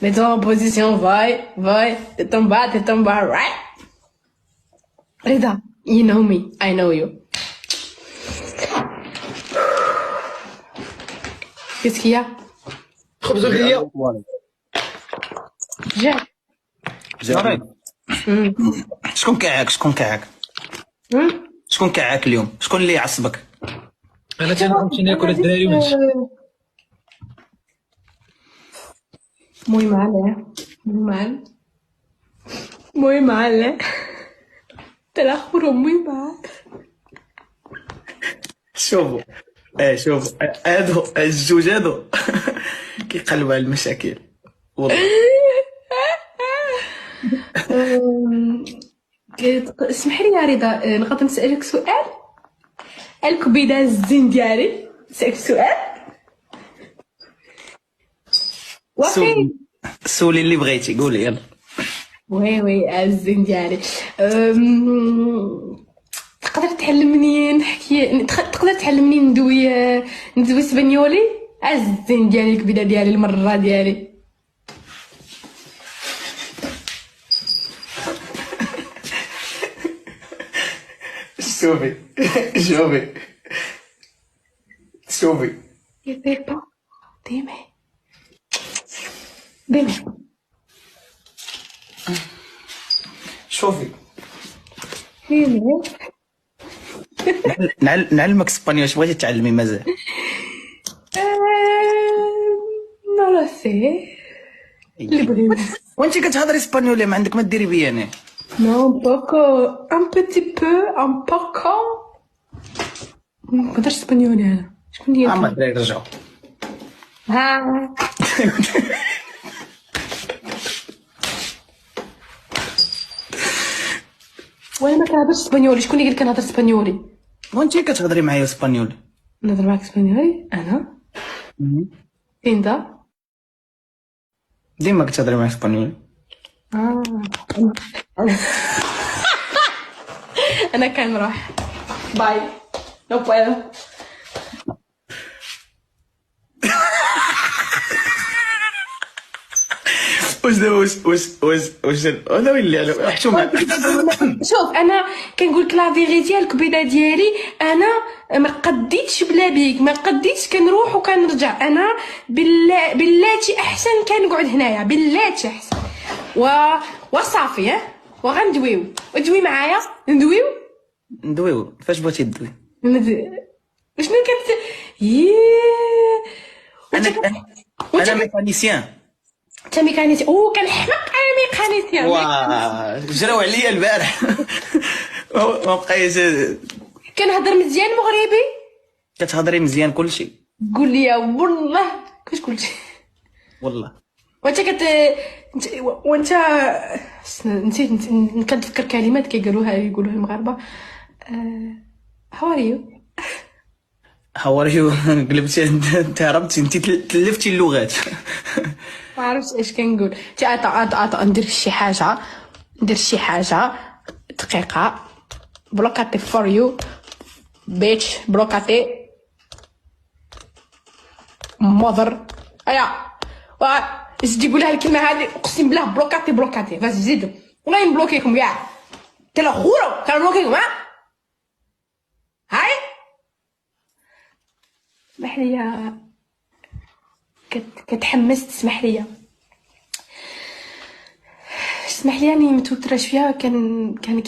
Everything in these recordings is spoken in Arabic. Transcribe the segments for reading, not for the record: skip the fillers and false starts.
Mets-toi en position, vai, t'es en bas, right? Rida, you know me, I know you. Qu'est-ce qu'il y a? خبز وهي Jack. جاري. شكون كعاك شكون كعاك اليوم؟ شكون اللي يعصبك؟ انا تنمشي ناكل الدراري ونمشي. Muy mal, muy mal. Muy mal, Te la juro, muy mal. شوفوا شوفوا هادو الجوج هادو كيقلبوا على المشاكل والله. اسمح لي يا رضا، نقدر نسألك سؤال؟ الكبيدة الزين ديالي نسألك سؤال؟ واخي سولي اللي بغيتي قولي يلا. وي الزين ديالي. تقدر تعلمني نحكي، تقدر تعلمني ندوي اسبانيولي؟ الزين ديالي الكبيدة ديالي المرة ديالي. شوفي Pepa, dime. Dime. شوفي Dime. نعلمك اسبانيول. اش بغيتي تعلمي مازال؟ No lo sé. اللي بغيت. وانت كتهضري اسبانيولي ما عندك ما ديري بيا انا. Non, un poco. Un petit peu. Un poco. ما قدرش اسبانيولي انا. شكون ديالك؟ اما الدراري رجعوا. ها. وانا ما كنهضرش اسبانيولي، شكون اللي قال لك كنهضر اسبانيولي؟ وانت كتهضري معايا اسبانيولي. نهضر معاك اسبانيولي انا؟ انت؟ ديما كتهضري معايا اسبانيولي. انا كنروح. باي. No puedo. واش دابا واش هذا اللي على حشومه. شوف انا كنقول لك لا فيغيتي، الكبيده ديالي انا ما قديتش بلا بيك، ما قديتش كنروح وكنرجع. انا بلاتي احسن كنقعد هنايا، بلاتي احسن وصافي. وغندويو ودوي معايا ندويو فاش بغيتي تدوي. شنو كنت انا ميكانيسيان. انت ميكانيسي. كنحمق انا ميكانيسيان. جراو عليا البارح. ما بقايش. كنهضر مزيان مغربي. كتهضري مزيان كلشي. قول لي والله كتقول شي والله. وانت وانت نسيت كنتذكر كلمات يقولوها المغاربه. هاو ار يو. هاو ار يو. قلبتي انت هربتي انت تلفتي اللغات. ما عرفتش ايش كنقول. عطا ندير شي حاجه دقيقه. بلوكاتي فور يو بيتش. بلوكاتي مودر. زيدي قولها الكلمه هذه، اقسم بالله بلوكاتي. فاش زيدوا والله نبلوكيكم كاع. تلا خورو كنبلوكيكم. هاي اسمح لي، كتحمست. اسمح لي راني متوتره شويه. كان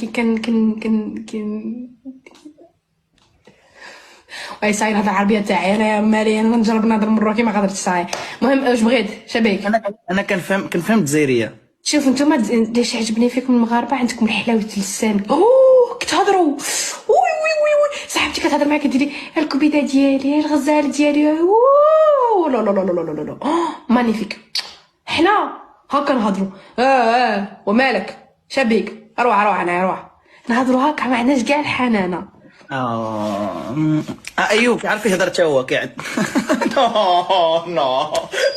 واي صاير هذا العربيه تاعي انا مالي. انا نجرب نهضر مروكي ما قدرتش صاي. المهم واش بغيت شبيك. انا كنفهم الجزائريه. شوف نتوما داش عجبني فيكم المغاربه، عندكم الحلاوه اللسان. كتهضروا وي صاحبتي كتهضر معاك كديري الكبيده ديالي الغزال ديالي. لا لا لا لا لا لا مانيفيك. حنا هاكا نهضروا. ومالك شبيك. روح انا نهضروا هاكا ما عندناش كاع الحنانه. ايوب عارف يهضر حتى هو قاعد.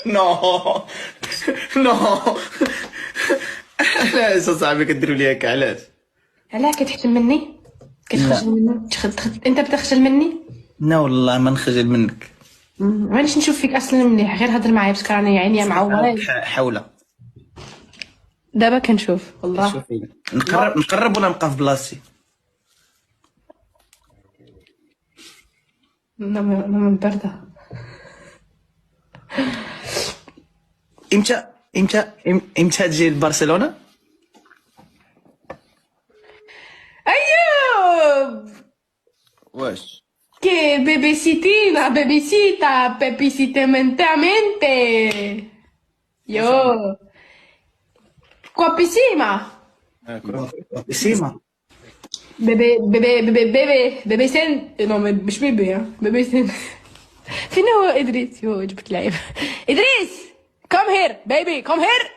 نو علاش صاحبي كديروا لي هكا؟ علاش كتحشم مني؟ كتخجل مني؟ انت بتخجل مني؟ لا والله ما نخجل منك. معليش نشوف فيك اصلا مليح، غير هضر معايا باسكو راني عينيا معوره. حوله دابا كنشوف والله. شوفي نقرب ولا نبقى في بلاصتي؟ انا من برده. امتى تجي لبرشلونه؟ ايوه واش que bebecitina, bebecita, pepicitementamente. Yo, guapísima. سيما. بيبي سن نو مش بيبي ها بيبي سن. فين هو ادريس؟ يو جبت لعيب. ادريس come here baby come here.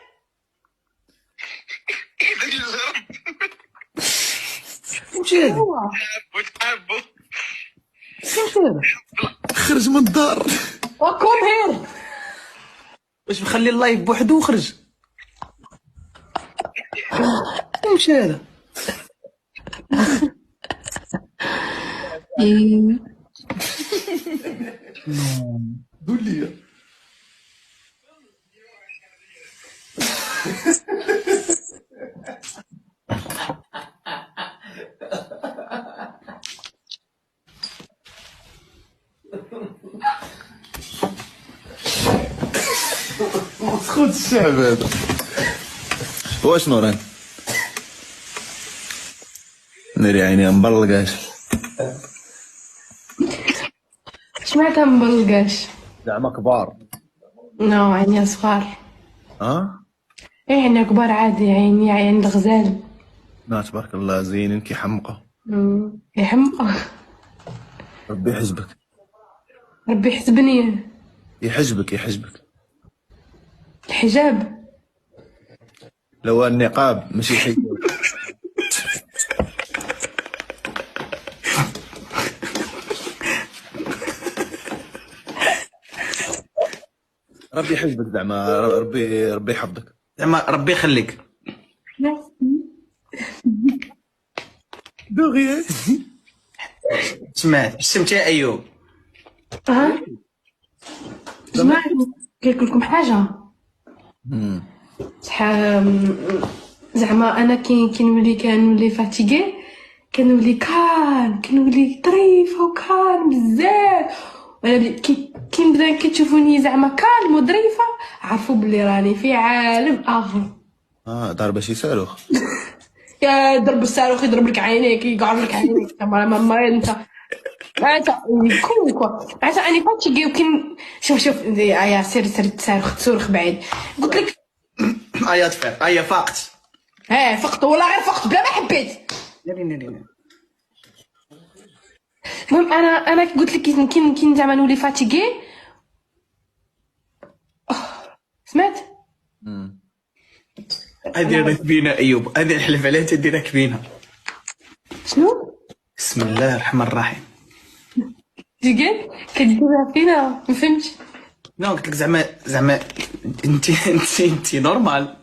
فهمتي هذا؟ هو فهمتي هذا؟ خرج من الدار. come here. واش مخلي اللايف بوحدو وخرج؟ فهمتي هذا؟ قول لي خذ الشعب هذا. واش نوران ناري عيني مبلقاش. سمعتها مبلقاش. زعما كبار. نو عيني صغار. يعني كبار عادي عين الغزال. لا تبارك الله زينين كي حمقه. يحمق. ربي يحجبك. ربي يحسبني. يحجبك الحجاب. لو النقاب ماشي حجاب. ربي يحجبك زعما ربي يحفظك زعما ربي يخليك. دغيا. سمعت سمعتي يا ايوب؟ سمعت كيقول لكم حاجه. شحال زعما انا كنولي فاتيغي، كنولي كنولي طريفه وكالم بزاف. وانا كي نبدا كتشوفوني زعما كالم وظريفه، عرفوا بلي راني في عالم اخر. ضربه شي صاروخ. يا ضرب الصاروخ يضرب لك عينيك يقعر لك عينيك. ما انت كون عاد اني فاتيغي وكن شوف يا سير تصرخ بعيد. قلت لك ايا تفيق ايا فاقت. فقت والله غير فقت بلا ما حبيت. المهم انا قلت لك كي زعما نولي فاتيغي. سمعت هذه كبينه ايوب، هذه نحلف عليها تديرها كبينه. شنو بسم الله الرحمن الرحيم. قال كديرها فينا ما فهمتش. نو قلت لك زعما انت نورمال.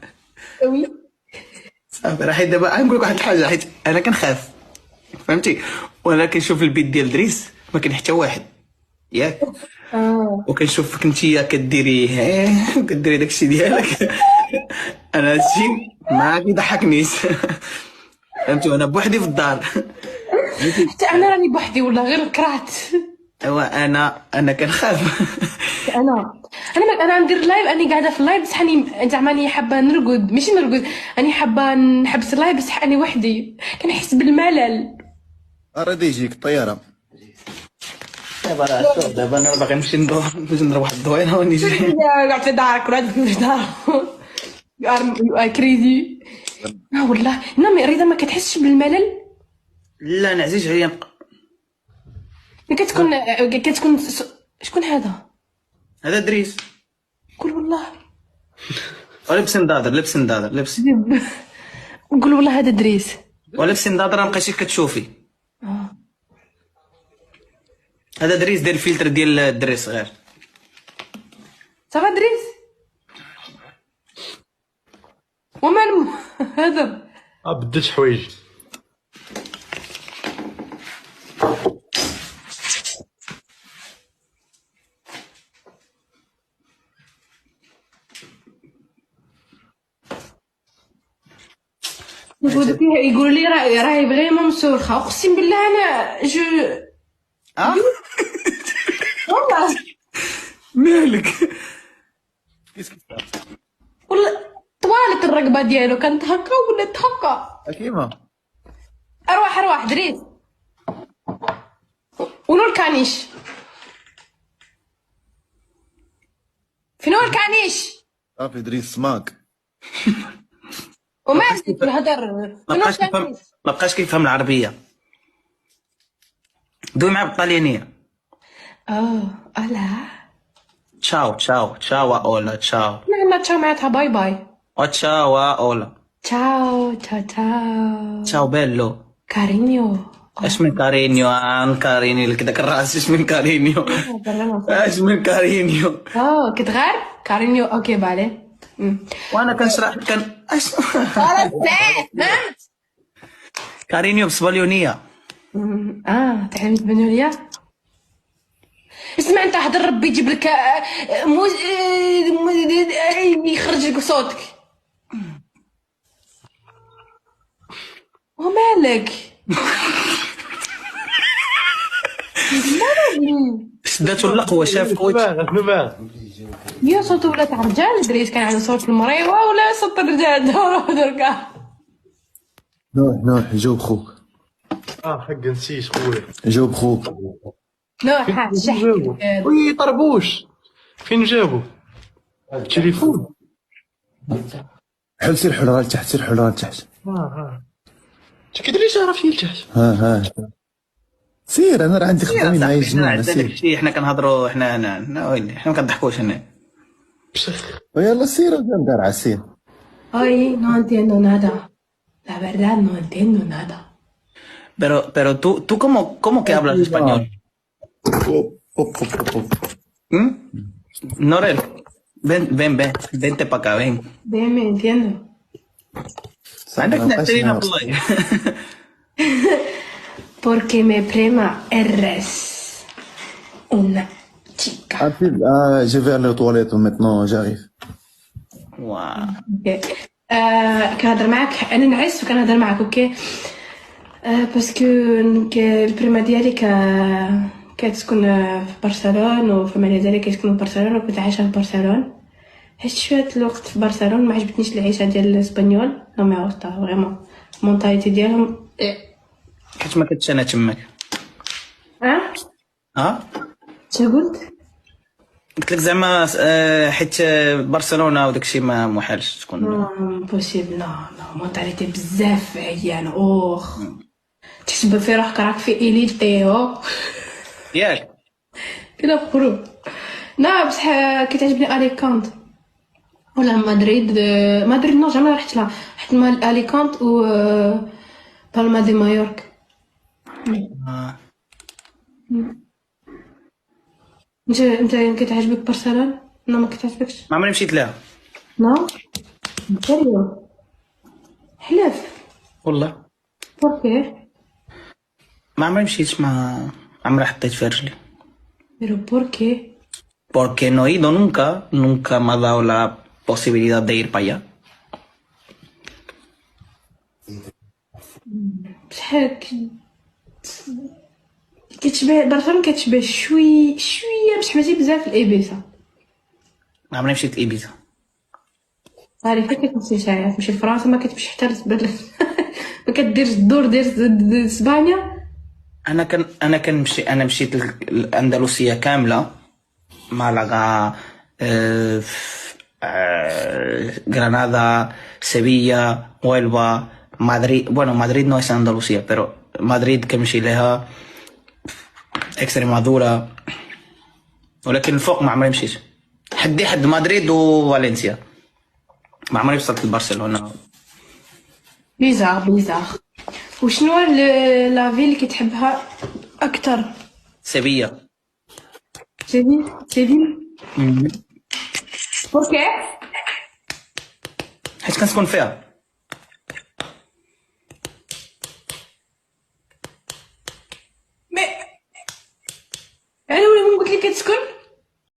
وي صافي راه حيت دابا نقول لك واحد الحاجه، حيت انا كنخاف فهمتي، وانا كنشوف البيت ديال دريس ما كاين حتى واحد ياك. وكنشوفك نتيا كديري داكشي ديالك. انا هادشي ما كيضحكنيش. فهمتي وانا بوحدي في الدار. حتى انا راني بوحدي ولا غير كرهت. ايوا انا كنخاف. انا ندير لايف، اني قاعده في اللايف بصح اني زعما اني حابه نرقد، ماشي نرقد، اني حابه نحبس اللايف بصح اني وحدي كنحس بالملل. راه يجيك الطياره. دابا انا باغي نمشي نروح الدويره ونجي. قاعد في دارك ولا في دار. كريزي. والله رضا ما كتحسش بالملل. لا انا عزيز عليا كتكون شكون هذا دريس. قول والله لبس نضاضر قول والله هذا دريس. ولبس نضاضر ما بقيتيش كتشوفي. هذا دريس ديال الفلتر ديال الدري صغير. صافا دريس ومالو هذا بدلت حوايج. يقول لي راهي فريمون مسورخه، اقسم بالله انا والله مالك؟ والله طوالت الرقبه ديالو، كانت هكا ولات هكا. كيما اروح دريس ولو الكانيش، فين هو الكانيش؟ صافي دريس سماك. ومالك الهدر ما بقاش كيفهم العربيه. دوي معاه بالطليانيه. لا تشاو تشاو تشاو اولا تشاو. لا تشاو معناتها باي باي. تشاو اولا. تشاو تشاو تشاو بيلو. كارينيو. اش من كارينيو؟ كارينيو لك داك الراس. اش من كارينيو؟ اش من كارينيو؟ كتغار كارينيو. اوكي بالي. وانا كنشرح خلاص فهمت. كارينيو بسباليونيه. تعلمت بنوليا. اسمع انت هضر ربي يجيب لك يخرج لك صوتك. ومالك؟ شداتو اللقوه. شاف يا صوت ولات رجال دريس، كان عنده صوت المريوه ولا صوت الرجال دركا. نوح جاوب خوك. حق نسيت خويا. جاوب خوك. نوح وي طربوش فين جابو التليفون؟ سير حل راه لتحت. سير حل راه لتحت. انت كدير لي شعره في لتحت. ها سير. انا راه عندي خدامين معايا الجماعه. سير. حنا كنهضروا حنا كنضحكوش هنا. يلا سير ندار سير. Ay, no entiendo nada. La verdad no entiendo nada. Pero tú cómo que hablas español? Norel, vente para acá, ven. Bien, me entiendo. عندك نعترينا بالله. Porque me prema eres una chica. Je vais aller aux toilettes maintenant, j'arrive. واو. كنهضر معاك انا نعس وكنهضر معاك اوكي. باسكو البريمه ديالي كتسكن في برشلون، وفما ديالي كيسكنوا في برشلون، وكنت عايشه في برشلون. عشت شويه الوقت في برشلون، ما عجبتنيش العيشه ديال الاسبانيول. نو مي غوستا فريمون مونطاليتي ديالهم. حيت ما كنتش انا تماك. شنو قلت؟ قلت لك زعما حيت برشلونه وداكشي ما محالش تكون. بوسيبل. لا مونطاليتي بزاف عيانه. تحسب في روحك راك في إليتيو ياك كلا بخروج. لا بصح كتعجبني اليكانت ولا مدريد. مدريد نو جامي رحت لها، حيت اليكانت و بالما دي مايورك. انت كتعجبك برشلونه؟ لا ما كتعجبكش. ما عمري مشيت لها. لا سيريو حلف والله بوركي؟ ما عمري مشيت. ما عمري حطيت في رجلي. pero بوركي؟ Porque no he ido nunca me ha dado la posibilidad de ir para allá. بصح كتشبه برشلونة، كتشبه شويه بصح ماشي بزاف الإبيزا. ما عمري مشيت لإبيزا. عارف فين كتمشي نتايا؟ تمشي لفرنسا ما كتمشي حتى لبلد ما كديرش الدور ديال اسبانيا. انا كنمشي. انا مشيت الاندلسيه كامله، مالاغا، غرناطه، سيفيا، هويلفا، مدريد. bueno مدريد no es Andalucía pero مدريد كنمشي لها، اكستريمادورا. ولكن الفوق ما عمري مشيت. حد مدريد وفالنسيا. ما عمري وصلت لبرشلونه. بيزار. وشنو لا فيل اللي كتحبها اكثر؟ سيفيا. سيفيا بوركي؟ حيت كنسكن فيها.